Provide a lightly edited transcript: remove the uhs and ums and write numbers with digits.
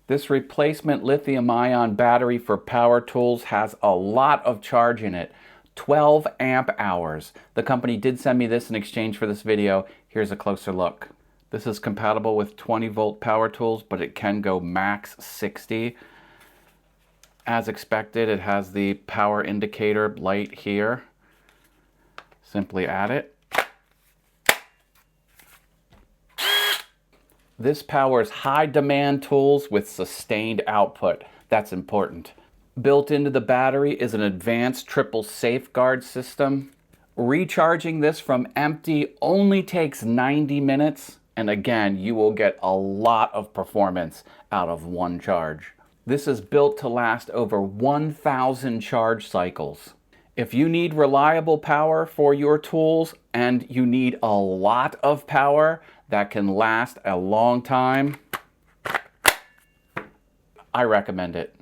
This replacement lithium-ion battery for power tools has a lot of charge in it, 12 amp hours. The company did send me this in exchange for this video. Here's a closer look. This is compatible with 20 volt power tools, but it can go max 60. As expected, it has the power indicator light here. Simply add it. This powers high demand tools with sustained output. That's important. Built into the battery is an advanced triple safeguard system. Recharging this from empty only takes 90 minutes. And again, you will get a lot of performance out of one charge. This is built to last over 1,000 charge cycles. If you need reliable power for your tools and you need a lot of power that can last a long time, I recommend it.